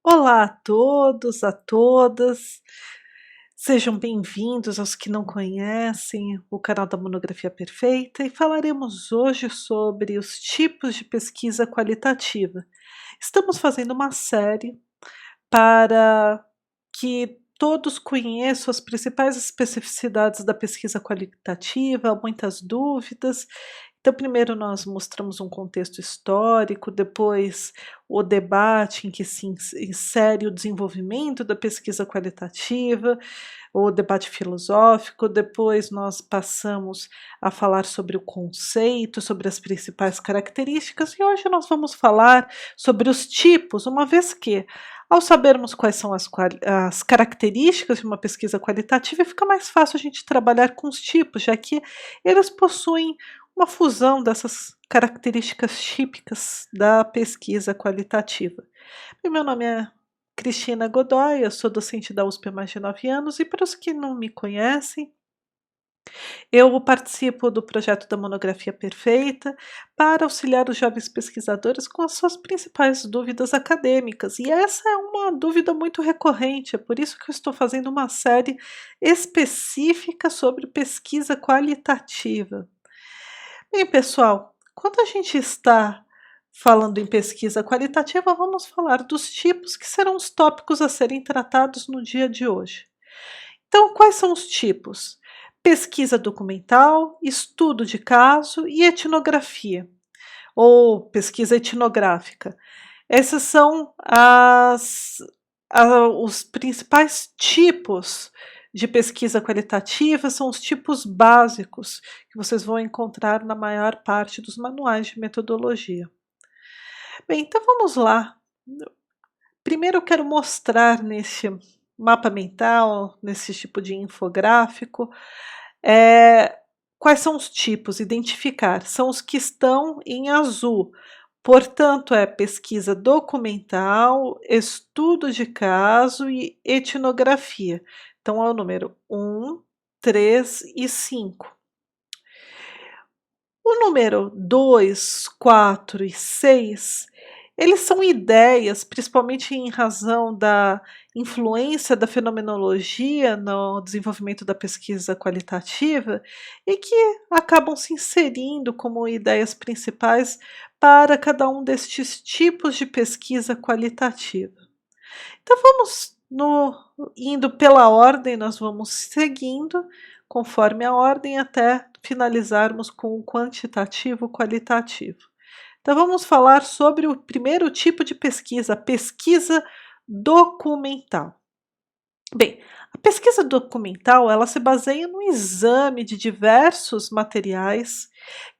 Olá a todos, a todas, sejam bem-vindos aos que não conhecem o canal da Monografia Perfeita e falaremos hoje sobre os tipos de pesquisa qualitativa. Estamos fazendo uma série para que todos conheçam as principais especificidades da pesquisa qualitativa, há muitas dúvidas. Então, primeiro nós mostramos um contexto histórico, depois o debate em que se insere o desenvolvimento da pesquisa qualitativa, o debate filosófico, depois nós passamos a falar sobre o conceito, sobre as principais características, e hoje nós vamos falar sobre os tipos, uma vez que, ao sabermos quais são as características de uma pesquisa qualitativa, fica mais fácil a gente trabalhar com os tipos, já que eles possuem uma fusão dessas características típicas da pesquisa qualitativa. E meu nome é Cristina Godoy, eu sou docente da USP há mais de 9 anos, e para os que não me conhecem, eu participo do projeto da Monografia Perfeita para auxiliar os jovens pesquisadores com as suas principais dúvidas acadêmicas, e essa é uma dúvida muito recorrente, é por isso que eu estou fazendo uma série específica sobre pesquisa qualitativa. Bem, pessoal, quando a gente está falando em pesquisa qualitativa, vamos falar dos tipos que serão os tópicos a serem tratados no dia de hoje. Então, quais são os tipos? Pesquisa documental, estudo de caso e etnografia, ou pesquisa etnográfica. Esses são os principais tipos de pesquisa qualitativa, são os tipos básicos que vocês vão encontrar na maior parte dos manuais de metodologia. Bem, então vamos lá. Primeiro eu quero mostrar nesse mapa mental, nesse tipo de infográfico, quais são os tipos, identificar, são os que estão em azul. Portanto, é pesquisa documental, estudo de caso e etnografia. Então, é o número 1, 3 e 5. O número 2, 4 e 6, eles são ideias, principalmente em razão da influência da fenomenologia no desenvolvimento da pesquisa qualitativa, e que acabam se inserindo como ideias principais para cada um destes tipos de pesquisa qualitativa. Então indo pela ordem, nós vamos seguindo conforme a ordem até finalizarmos com o quantitativo qualitativo. Então vamos falar sobre o primeiro tipo de pesquisa, a pesquisa documental. Bem, a pesquisa documental, ela se baseia no exame de diversos materiais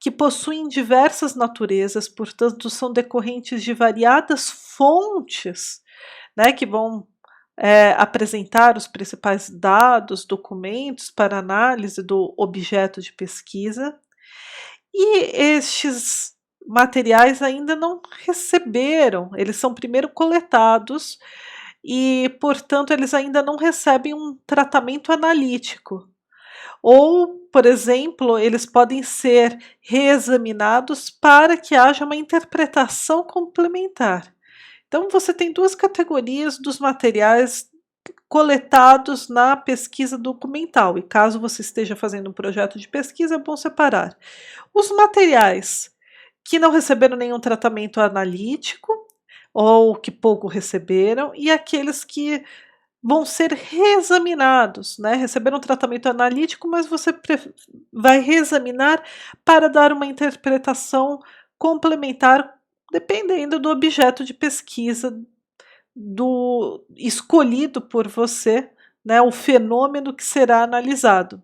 que possuem diversas naturezas, portanto são decorrentes de variadas fontes, né, que vão apresentar os principais dados, documentos para análise do objeto de pesquisa, e estes materiais ainda não receberam, eles são primeiro coletados e, portanto, eles ainda não recebem um tratamento analítico. Ou, por exemplo, eles podem ser reexaminados para que haja uma interpretação complementar. Então, você tem duas categorias dos materiais coletados na pesquisa documental, e caso você esteja fazendo um projeto de pesquisa, é bom separar os materiais que não receberam nenhum tratamento analítico ou que pouco receberam, e aqueles que vão ser reexaminados, né? Receberam um tratamento analítico, mas você vai reexaminar para dar uma interpretação complementar, dependendo do objeto de pesquisa do escolhido por você, né, o fenômeno que será analisado.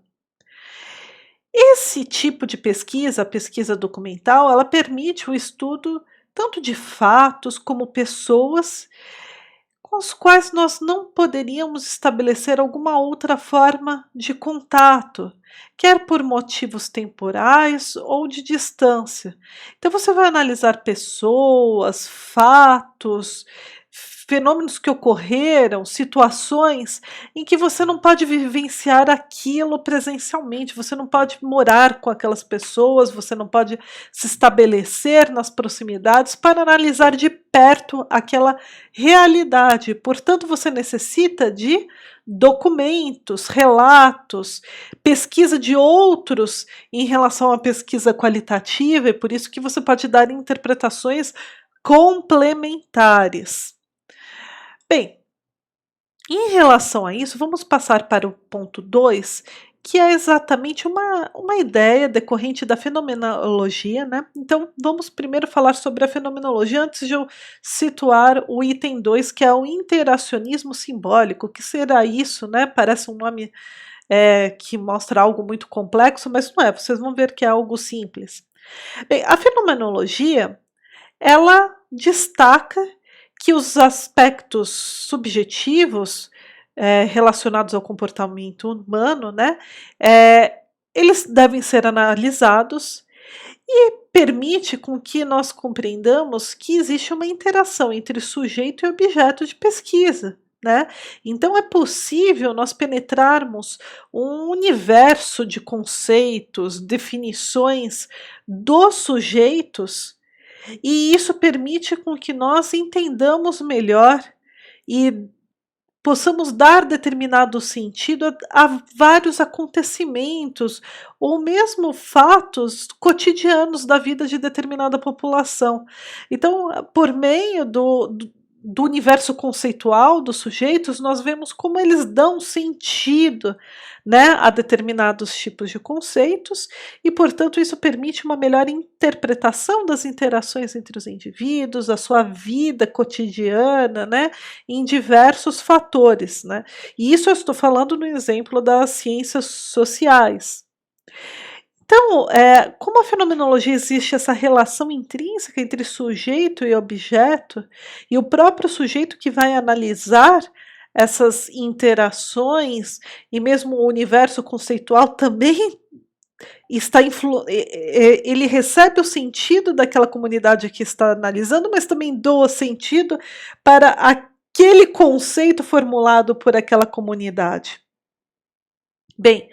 Esse tipo de pesquisa, a pesquisa documental, ela permite o estudo tanto de fatos como pessoas com os quais nós não poderíamos estabelecer alguma outra forma de contato. quer por motivos temporais ou de distância. Então, você vai analisar pessoas, fatos, fenômenos que ocorreram, situações em que você não pode vivenciar aquilo presencialmente, você não pode morar com aquelas pessoas, você não pode se estabelecer nas proximidades para analisar de perto aquela realidade. Portanto, você necessita de documentos, relatos, pesquisa de outros em relação à pesquisa qualitativa, e por isso que você pode dar interpretações complementares. Bem, em relação a isso, vamos passar para o ponto 2, que é exatamente uma ideia decorrente da fenomenologia, né? Então, vamos primeiro falar sobre a fenomenologia, antes de eu situar o item 2, que é o interacionismo simbólico. O que será isso, né? Parece um nome que mostra algo muito complexo, mas não é, vocês vão ver que é algo simples. Bem, a fenomenologia, ela destaca que os aspectos subjetivos relacionados ao comportamento humano, né, eles devem ser analisados e permite com que nós compreendamos que existe uma interação entre sujeito e objeto de pesquisa, né? Então é possível nós penetrarmos um universo de conceitos, definições dos sujeitos, e isso permite com que nós entendamos melhor e possamos dar determinado sentido a vários acontecimentos ou mesmo fatos cotidianos da vida de determinada população. Então, por meio do universo conceitual dos sujeitos, nós vemos como eles dão sentido, né, a determinados tipos de conceitos, e, portanto, isso permite uma melhor interpretação das interações entre os indivíduos, a sua vida cotidiana, né, em diversos fatores, né? E isso eu estou falando no exemplo das ciências sociais. Então, como a fenomenologia existe essa relação intrínseca entre sujeito e objeto, e o próprio sujeito que vai analisar essas interações, e mesmo o universo conceitual também ele recebe o sentido daquela comunidade que está analisando, mas também doa sentido para aquele conceito formulado por aquela comunidade. Bem,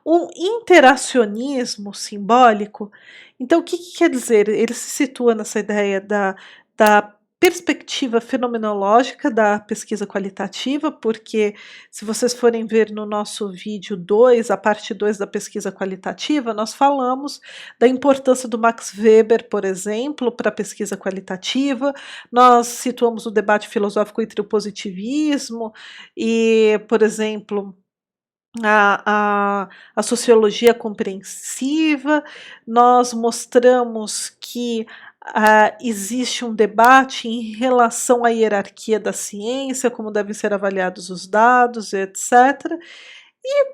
um interacionismo simbólico, então o que quer dizer? Ele se situa nessa ideia da perspectiva fenomenológica da pesquisa qualitativa, porque se vocês forem ver no nosso vídeo 2, a parte 2 da pesquisa qualitativa, nós falamos da importância do Max Weber, por exemplo, para a pesquisa qualitativa, nós situamos o debate filosófico entre o positivismo e, por exemplo, a sociologia compreensiva, nós mostramos que existe um debate em relação à hierarquia da ciência, como devem ser avaliados os dados, etc. E,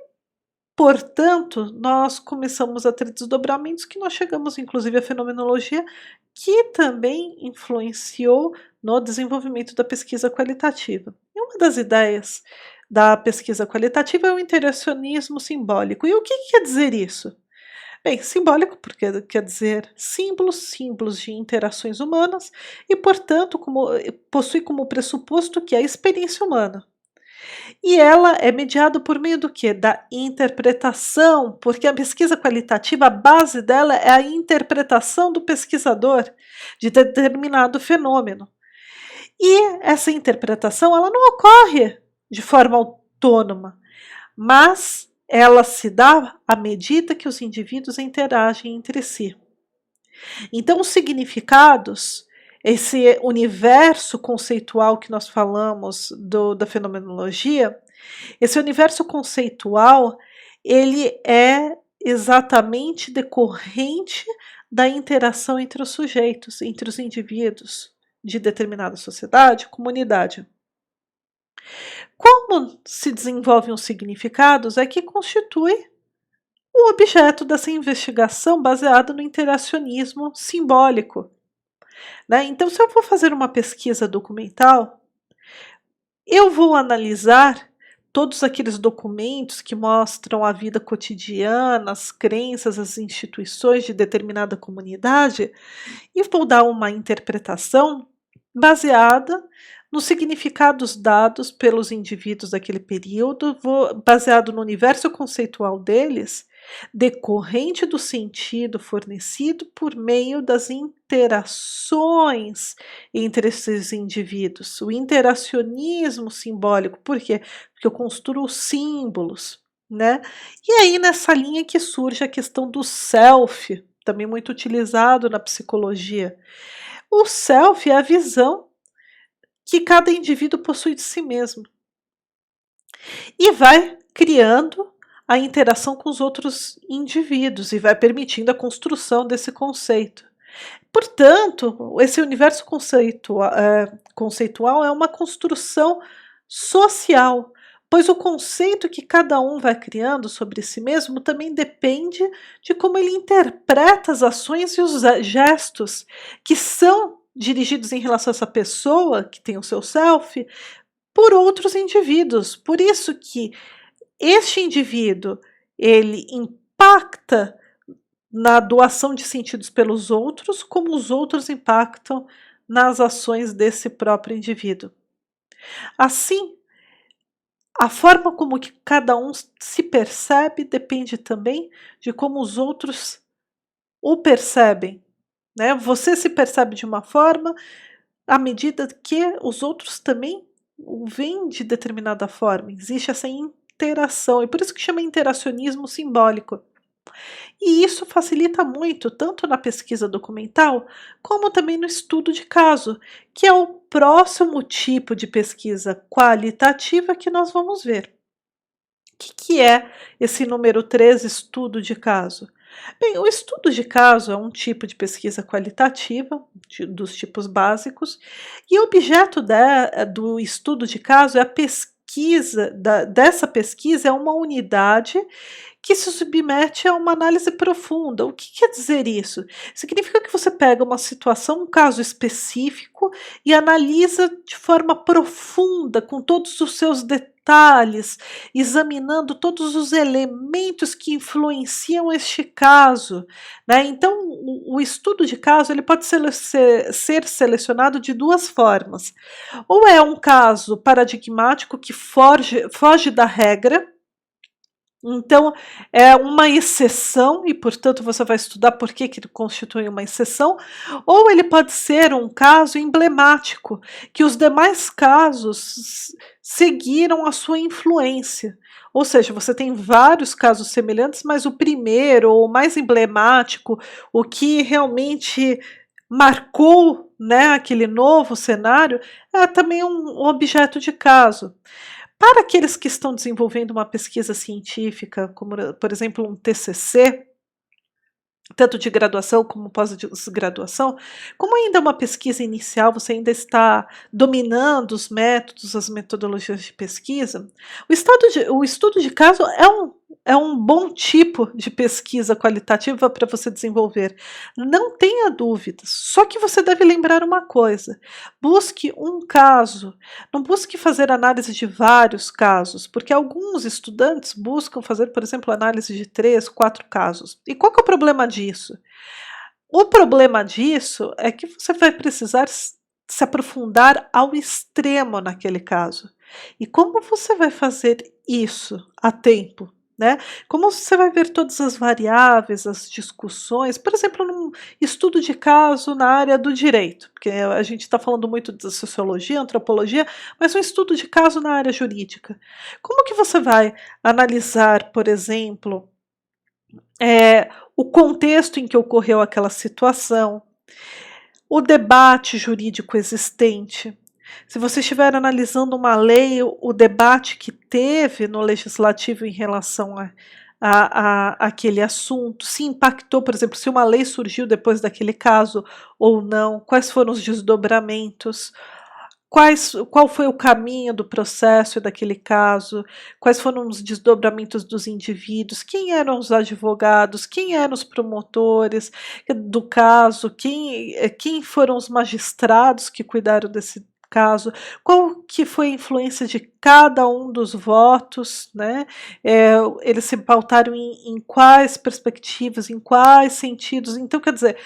portanto, nós começamos a ter desdobramentos que nós chegamos, inclusive, à fenomenologia, que também influenciou no desenvolvimento da pesquisa qualitativa. E uma das ideias da pesquisa qualitativa é o interacionismo simbólico. E o que quer dizer isso? Bem, simbólico porque quer dizer símbolos, símbolos de interações humanas e, portanto, possui como pressuposto que é a experiência humana. E ela é mediada por meio do quê? Da interpretação, porque a pesquisa qualitativa, a base dela é a interpretação do pesquisador de determinado fenômeno. E essa interpretação, ela não ocorre de forma autônoma, mas ela se dá à medida que os indivíduos interagem entre si. Então, os significados, esse universo conceitual que nós falamos da fenomenologia, esse universo conceitual, ele é exatamente decorrente da interação entre os sujeitos, entre os indivíduos de determinada sociedade, comunidade. Como se desenvolvem os significados é que constitui o objeto dessa investigação baseada no interacionismo simbólico, né? Então, se eu vou fazer uma pesquisa documental, eu vou analisar todos aqueles documentos que mostram a vida cotidiana, as crenças, as instituições de determinada comunidade, e vou dar uma interpretação baseada nos significados dados pelos indivíduos daquele período, baseado no universo conceitual deles, decorrente do sentido fornecido por meio das interações entre esses indivíduos. O interacionismo simbólico, por quê? Porque eu construo símbolos, né? E aí, nessa linha que surge a questão do self, também muito utilizado na psicologia. O self é a visão que cada indivíduo possui de si mesmo e vai criando a interação com os outros indivíduos e vai permitindo a construção desse conceito. Portanto, esse universo conceitual é uma construção social, pois o conceito que cada um vai criando sobre si mesmo também depende de como ele interpreta as ações e os gestos que são dirigidos em relação a essa pessoa que tem o seu self por outros indivíduos. Por isso que este indivíduo ele impacta na doação de sentidos pelos outros, como os outros impactam nas ações desse próprio indivíduo. Assim, a forma como que cada um se percebe depende também de como os outros o percebem, né? Você se percebe de uma forma à medida que os outros também o veem de determinada forma. Existe essa interação, e por isso que chama interacionismo simbólico. E isso facilita muito, tanto na pesquisa documental, como também no estudo de caso, que é o próximo tipo de pesquisa qualitativa que nós vamos ver. O que é esse número 3, estudo de caso? Bem, o estudo de caso é um tipo de pesquisa qualitativa, dos tipos básicos, e o objeto do estudo de caso é a pesquisa, dessa pesquisa é uma unidade que se submete a uma análise profunda. O que quer dizer isso? Significa que você pega uma situação, um caso específico e analisa de forma profunda, com todos os seus detalhes, examinando todos os elementos que influenciam este caso, né? Então, o estudo de caso ele pode ser selecionado de duas formas. Ou é um caso paradigmático que foge da regra, então, é uma exceção e, portanto, você vai estudar por que ele constitui uma exceção, ou ele pode ser um caso emblemático, que os demais casos seguiram a sua influência. Ou seja, você tem vários casos semelhantes, mas o primeiro, ou o mais emblemático, o que realmente marcou, né, aquele novo cenário, é também um objeto de caso. Para aqueles que estão desenvolvendo uma pesquisa científica, como por exemplo um TCC, tanto de graduação como pós-graduação, como ainda é uma pesquisa inicial, você ainda está dominando os métodos, as metodologias de pesquisa, o estudo de caso é um bom tipo de pesquisa qualitativa para você desenvolver. Não tenha dúvidas, só que você deve lembrar uma coisa: busque um caso, não busque fazer análise de vários casos, porque alguns estudantes buscam fazer, por exemplo, análise de 3, 4 casos. E qual que é o problema disso? O problema disso é que você vai precisar se aprofundar ao extremo naquele caso. E como você vai fazer isso a tempo? Né? Como você vai ver todas as variáveis, as discussões, por exemplo, num estudo de caso na área do direito, porque a gente está falando muito de sociologia, antropologia, mas um estudo de caso na área jurídica. Como que você vai analisar, por exemplo, o contexto em que ocorreu aquela situação, o debate jurídico existente? Se você estiver analisando uma lei, o debate que teve no legislativo em relação àquele assunto, se impactou, por exemplo, se uma lei surgiu depois daquele caso ou não, quais foram os desdobramentos, qual foi o caminho do processo daquele caso, quais foram os desdobramentos dos indivíduos, quem eram os advogados, quem eram os promotores do caso, quem foram os magistrados que cuidaram desse caso, qual que foi a influência de cada um dos votos, né? Eles se pautaram em quais perspectivas, em quais sentidos. Então, quer dizer,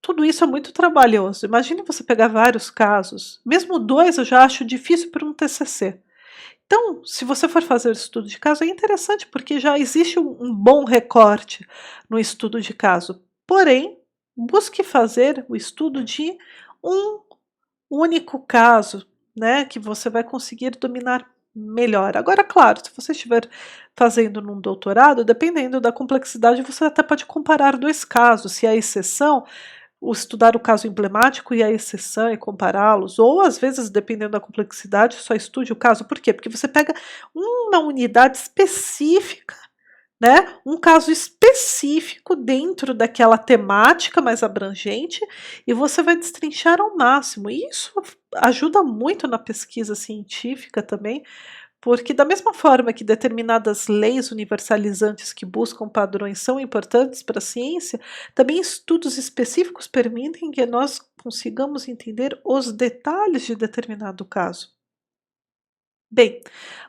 tudo isso é muito trabalhoso. Imagine você pegar vários casos, mesmo dois eu já acho difícil para um TCC. Então, se você for fazer o estudo de caso, é interessante, porque já existe um bom recorte no estudo de caso. Porém, busque fazer o estudo de um único caso, né, que você vai conseguir dominar melhor. Agora, claro, se você estiver fazendo num doutorado, dependendo da complexidade, você até pode comparar dois casos, se há exceção, estudar o caso emblemático e a exceção e compará-los, ou às vezes, dependendo da complexidade, só estude o caso. Por quê? Porque você pega uma unidade específica, né, um caso específico dentro daquela temática mais abrangente e você vai destrinchar ao máximo. E isso ajuda muito na pesquisa científica também, porque da mesma forma que determinadas leis universalizantes que buscam padrões são importantes para a ciência, também estudos específicos permitem que nós consigamos entender os detalhes de determinado caso. Bem,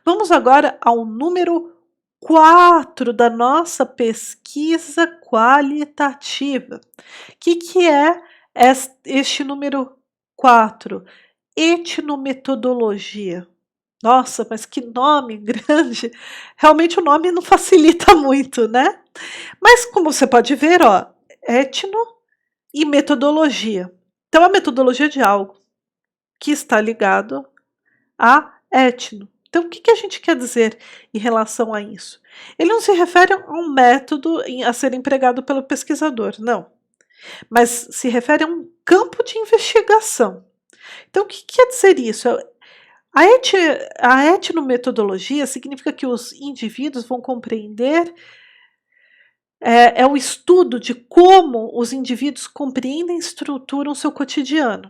vamos agora ao número 4 da nossa pesquisa qualitativa. O que é este número 4? Etnometodologia. Nossa, mas que nome grande! Realmente o nome não facilita muito, né? Mas como você pode ver, ó, etno e metodologia. Então, a metodologia de algo que está ligado a etno. Então, o que a gente quer dizer em relação a isso? Ele não se refere a um método a ser empregado pelo pesquisador, não. Mas se refere a um campo de investigação. Então, o que quer dizer isso? A etnometodologia significa que os indivíduos vão compreender, é o estudo de como os indivíduos compreendem e estruturam seu cotidiano.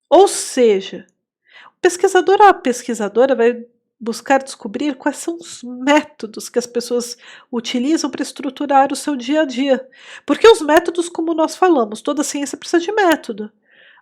Ou seja, o pesquisador ou a pesquisadora vai buscar descobrir quais são os métodos que as pessoas utilizam para estruturar o seu dia a dia. Porque os métodos, como nós falamos, toda ciência precisa de método.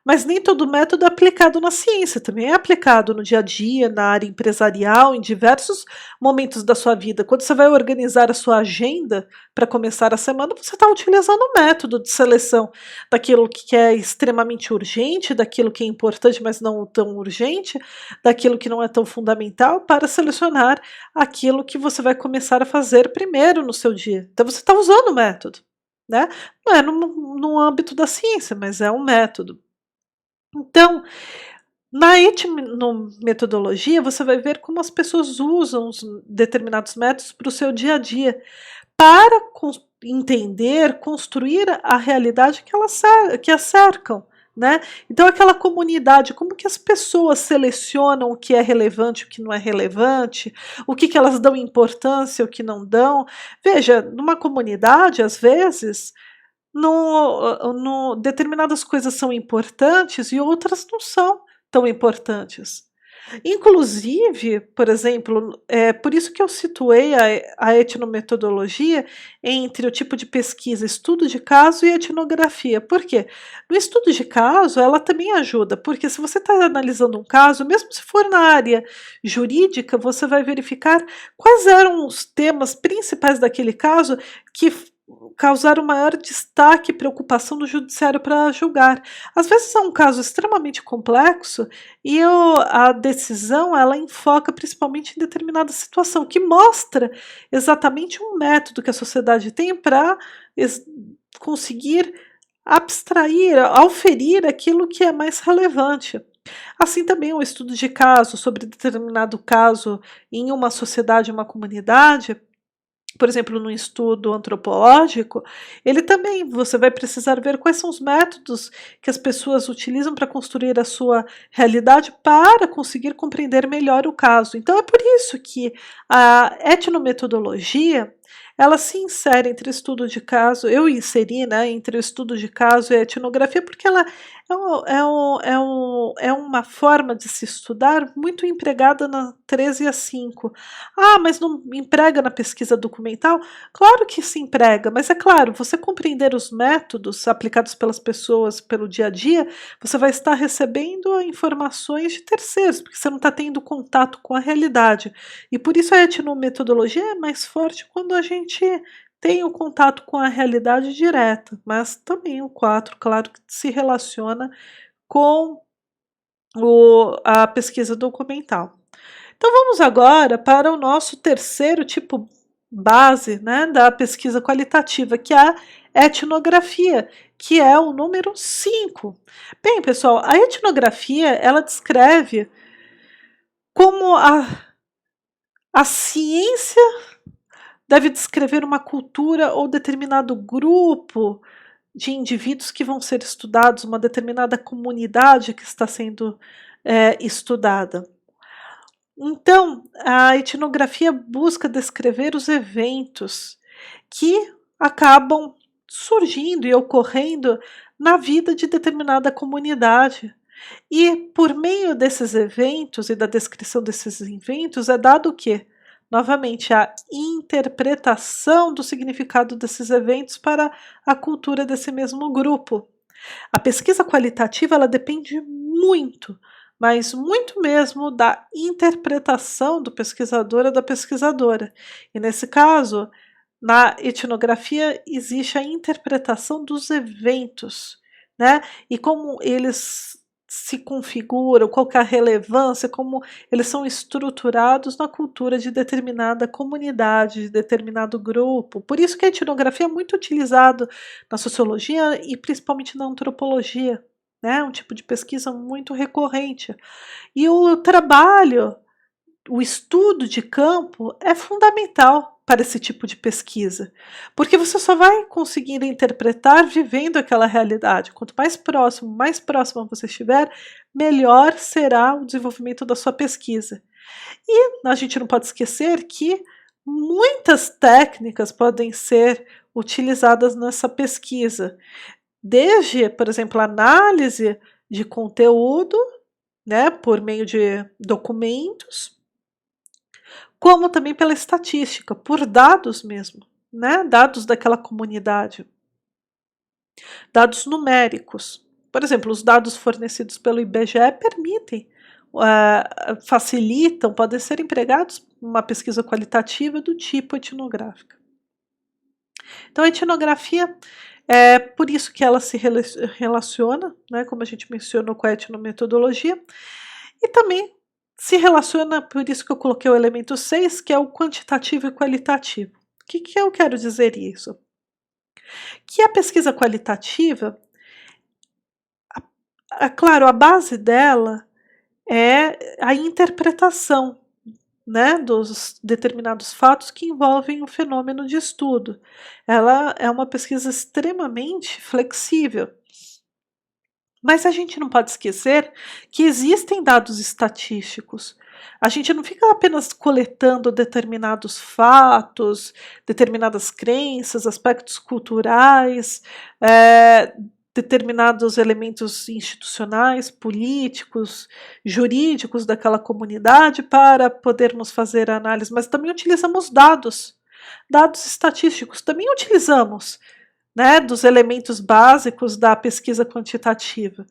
Mas nem todo método é aplicado na ciência, também é aplicado no dia a dia, na área empresarial, em diversos momentos da sua vida. Quando você vai organizar a sua agenda para começar a semana, você está utilizando o método de seleção daquilo que é extremamente urgente, daquilo que é importante, mas não tão urgente, daquilo que não é tão fundamental, para selecionar aquilo que você vai começar a fazer primeiro no seu dia. Então você está usando o método, né? Não é no âmbito da ciência, mas é um método. Então, na etnometodologia, você vai ver como as pessoas usam os determinados métodos para o seu dia a dia, para entender, construir a realidade que a cercam, né? Então, aquela comunidade, como que as pessoas selecionam o que é relevante, o que não é relevante, o que elas dão importância, o que não dão. Veja, numa comunidade, às vezes, determinadas coisas são importantes e outras não são tão importantes. Inclusive, por exemplo, é por isso que eu situei a etnometodologia entre o tipo de pesquisa, estudo de caso e etnografia. Por quê? No estudo de caso, ela também ajuda, porque se você está analisando um caso, mesmo se for na área jurídica, você vai verificar quais eram os temas principais daquele caso que causaram maior destaque e preocupação do judiciário para julgar. Às vezes é um caso extremamente complexo e a decisão ela enfoca principalmente em determinada situação, que mostra exatamente um método que a sociedade tem para conseguir abstrair, auferir aquilo que é mais relevante. Assim também o estudo de caso sobre determinado caso em uma sociedade, uma comunidade, por exemplo, no estudo antropológico, ele também, você vai precisar ver quais são os métodos que as pessoas utilizam para construir a sua realidade para conseguir compreender melhor o caso. Então é por isso que a etnometodologia ela se insere entre estudo de caso, eu inseri, né, entre o estudo de caso e a etnografia, porque ela é uma forma de se estudar muito empregada na 13 e a 5. Ah, mas não emprega na pesquisa documental? Claro que se emprega, mas é claro, você compreender os métodos aplicados pelas pessoas pelo dia a dia, você vai estar recebendo informações de terceiros, porque você não está tendo contato com a realidade. E por isso a etnometodologia é mais forte quando a gente tem o contato com a realidade direta, mas também o 4, claro que se relaciona com a pesquisa documental. Então vamos agora para o nosso terceiro tipo base, né, da pesquisa qualitativa, que é a etnografia, que é o número 5. Bem, pessoal, a etnografia ela descreve como a ciência deve descrever uma cultura ou determinado grupo de indivíduos que vão ser estudados, uma determinada comunidade que está sendo estudada. Então, a etnografia busca descrever os eventos que acabam surgindo e ocorrendo na vida de determinada comunidade. E por meio desses eventos e da descrição desses eventos é dado o quê? Novamente, a interpretação do significado desses eventos para a cultura desse mesmo grupo. A pesquisa qualitativa ela depende muito, mas muito mesmo da interpretação do pesquisador ou da pesquisadora. E nesse caso, na etnografia existe a interpretação dos eventos, né? E como eles se configuram, qual que é a relevância, como eles são estruturados na cultura de determinada comunidade, de determinado grupo. Por isso que a etnografia é muito utilizada na sociologia e principalmente na antropologia, né? Um tipo de pesquisa muito recorrente. E o trabalho, o estudo de campo é fundamental para esse tipo de pesquisa, porque você só vai conseguir interpretar vivendo aquela realidade. Quanto mais próximo você estiver, melhor será o desenvolvimento da sua pesquisa. E a gente não pode esquecer que muitas técnicas podem ser utilizadas nessa pesquisa, desde, por exemplo, análise de conteúdo, né, por meio de documentos, como também pela estatística, por dados mesmo, né, dados daquela comunidade, dados numéricos. Por exemplo, os dados fornecidos pelo IBGE permitem, facilitam, podem ser empregados numa pesquisa qualitativa do tipo etnográfica. Então a etnografia é por isso que ela se relaciona, né, como a gente mencionou, com a etnometodologia, e também se relaciona, por isso que eu coloquei o elemento 6, que é o quantitativo e qualitativo. O que que eu quero dizer isso? Que a pesquisa qualitativa, claro, a base dela é a interpretação, né, dos determinados fatos que envolvem o fenômeno de estudo. Ela é uma pesquisa extremamente flexível. Mas a gente não pode esquecer que existem dados estatísticos. A gente não fica apenas coletando determinados fatos, determinadas crenças, aspectos culturais, determinados elementos institucionais, políticos, jurídicos daquela comunidade para podermos fazer a análise, mas também utilizamos dados, dados estatísticos, também utilizamos, né, dos elementos básicos da pesquisa quantitativa,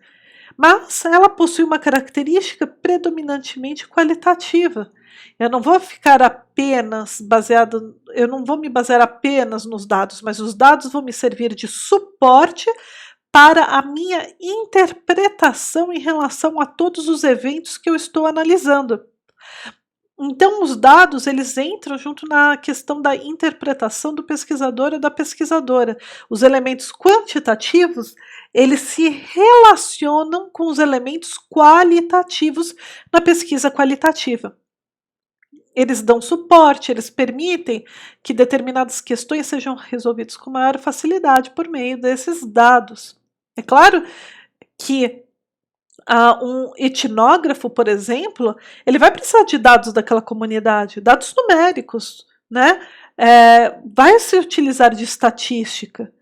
mas ela possui uma característica predominantemente qualitativa. Eu não vou ficar apenas baseado, eu não vou me basear apenas nos dados, mas os dados vão me servir de suporte para a minha interpretação em relação a todos os eventos que eu estou analisando. Então os dados eles entram junto na questão da interpretação do pesquisador ou da pesquisadora. Os elementos quantitativos, eles se relacionam com os elementos qualitativos na pesquisa qualitativa. Eles dão suporte, eles permitem que determinadas questões sejam resolvidas com maior facilidade por meio desses dados. É claro que um etnógrafo, por exemplo, ele vai precisar de dados daquela comunidade, dados numéricos, né? Vai se utilizar de estatística,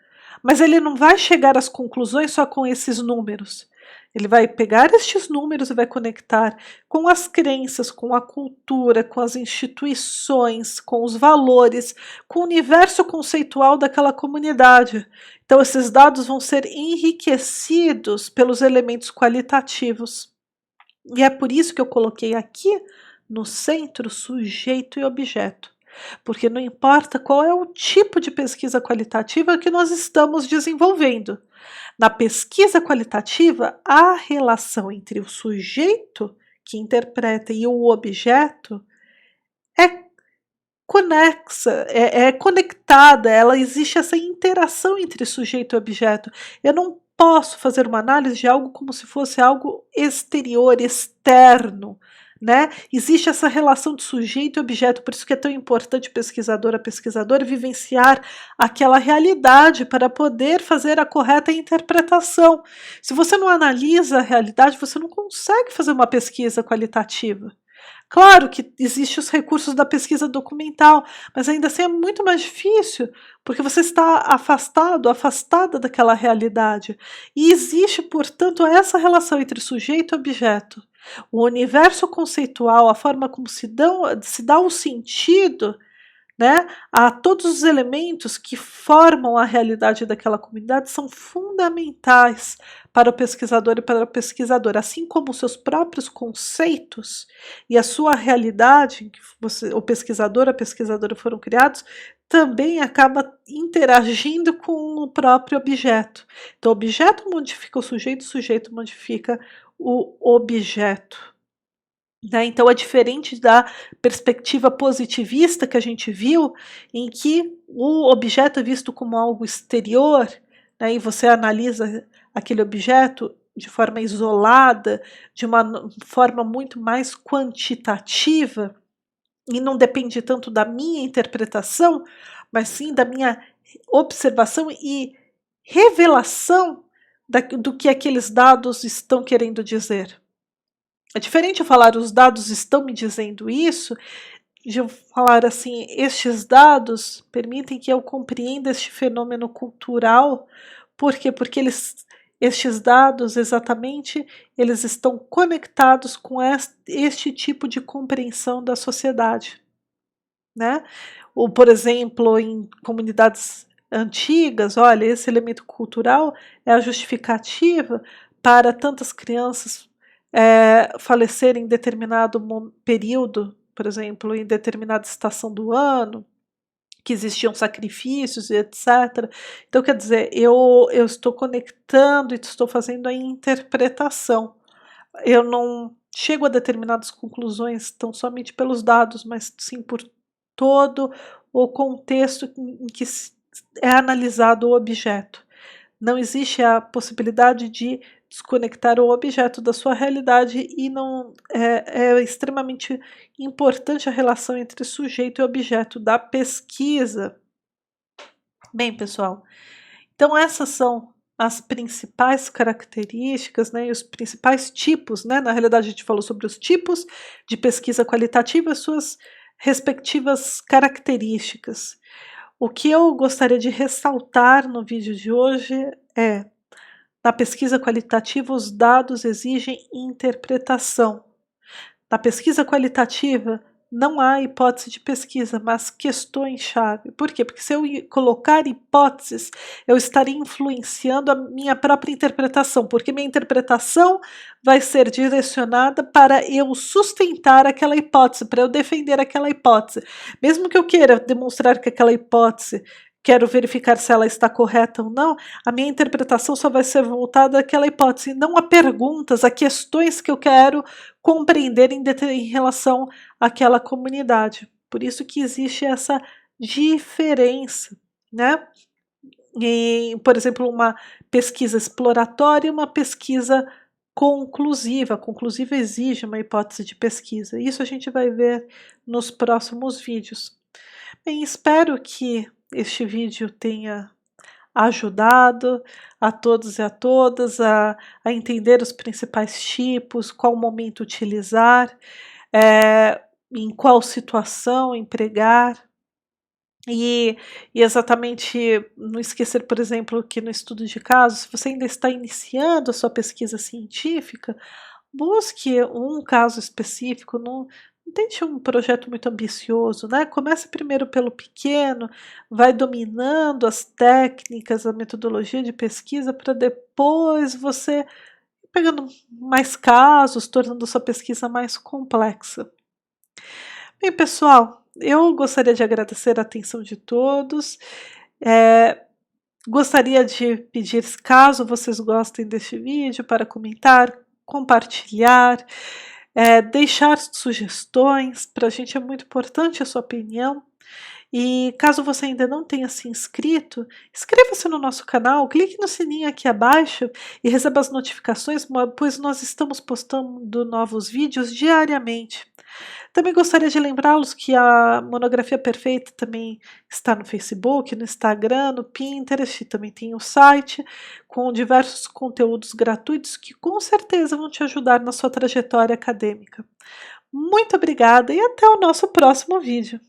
mas ele não vai chegar às conclusões só com esses números. Ele vai pegar estes números e vai conectar com as crenças, com a cultura, com as instituições, com os valores, com o universo conceitual daquela comunidade. Então, esses dados vão ser enriquecidos pelos elementos qualitativos. E é por isso que eu coloquei aqui no centro sujeito e objeto. Porque não importa qual é o tipo de pesquisa qualitativa que nós estamos desenvolvendo. Na pesquisa qualitativa, a relação entre o sujeito que interpreta e o objeto é conexa, é conectada, existe essa interação entre sujeito e objeto. Eu não posso fazer uma análise de algo como se fosse algo exterior, externo, né? Existe essa relação de sujeito e objeto, por isso que é tão importante pesquisadora, pesquisador vivenciar aquela realidade para poder fazer a correta interpretação. Se você não analisa a realidade, você não consegue fazer uma pesquisa qualitativa. Claro que existem os recursos da pesquisa documental, mas ainda assim é muito mais difícil, porque você está afastado, afastada daquela realidade. E existe, portanto, essa relação entre sujeito e objeto. O universo conceitual, a forma como se dá o sentido, né, a todos os elementos que formam a realidade daquela comunidade são fundamentais para o pesquisador e para a pesquisadora, assim como os seus próprios conceitos e a sua realidade em que o pesquisador ou a pesquisadora foram criados, também acaba interagindo com o próprio objeto. Então, o objeto modifica o sujeito modifica o objeto. Né? Então é diferente da perspectiva positivista que a gente viu, em que o objeto é visto como algo exterior, né? E você analisa aquele objeto de forma isolada, de uma forma muito mais quantitativa, e não depende tanto da minha interpretação, mas sim da minha observação e revelação do que aqueles dados estão querendo dizer. É diferente eu falar os dados estão me dizendo isso, de eu falar assim, estes dados permitem que eu compreenda este fenômeno cultural. Por quê? Porque estes dados exatamente, eles estão conectados com este tipo de compreensão da sociedade, né? Ou, por exemplo, em comunidades antigas, olha, esse elemento cultural é a justificativa para tantas crianças falecerem em determinado período, por exemplo, em determinada estação do ano, que existiam sacrifícios e etc. Então, quer dizer, eu estou conectando e estou fazendo a interpretação. Eu não chego a determinadas conclusões tão somente pelos dados, mas sim por todo o contexto em que é analisado o objeto. Não existe a possibilidade de desconectar o objeto da sua realidade e não é extremamente importante a relação entre sujeito e objeto da pesquisa. Bem, pessoal, então essas são as principais características, né, e os principais tipos, né? Na realidade, a gente falou sobre os tipos de pesquisa qualitativa e suas respectivas características. O que eu gostaria de ressaltar no vídeo de hoje é: na pesquisa qualitativa, os dados exigem interpretação. Na pesquisa qualitativa, não há hipótese de pesquisa, mas questões-chave. Por quê? Porque se eu colocar hipóteses, eu estaria influenciando a minha própria interpretação, porque minha interpretação vai ser direcionada para eu sustentar aquela hipótese, para eu defender aquela hipótese. Mesmo que eu queira demonstrar que aquela hipótese, quero verificar se ela está correta ou não, a minha interpretação só vai ser voltada àquela hipótese, não a perguntas, a questões que eu quero compreender em relação àquela comunidade. Por isso que existe essa diferença, né? Por exemplo, uma pesquisa exploratória e uma pesquisa conclusiva. A conclusiva exige uma hipótese de pesquisa. Isso a gente vai ver nos próximos vídeos. Bem, espero que este vídeo tenha ajudado a todos e a todas a entender os principais tipos, qual momento utilizar, em qual situação empregar. E, e exatamente não esquecer, por exemplo, que no estudo de caso, se você ainda está iniciando a sua pesquisa científica, busque um caso específico, não tente um projeto muito ambicioso, né? Comece primeiro pelo pequeno, vai dominando as técnicas, a metodologia de pesquisa, para depois você ir pegando mais casos, tornando sua pesquisa mais complexa. Bem, pessoal, eu gostaria de agradecer a atenção de todos. eh, Gostaria de pedir, caso vocês gostem deste vídeo, para comentar, compartilhar, deixar sugestões, para a gente é muito importante a sua opinião. E caso você ainda não tenha se inscrito, inscreva-se no nosso canal, clique no sininho aqui abaixo e receba as notificações, pois nós estamos postando novos vídeos diariamente. Também gostaria de lembrá-los que a Monografia Perfeita também está no Facebook, no Instagram, no Pinterest, também tem o site com diversos conteúdos gratuitos que com certeza vão te ajudar na sua trajetória acadêmica. Muito obrigada e até o nosso próximo vídeo.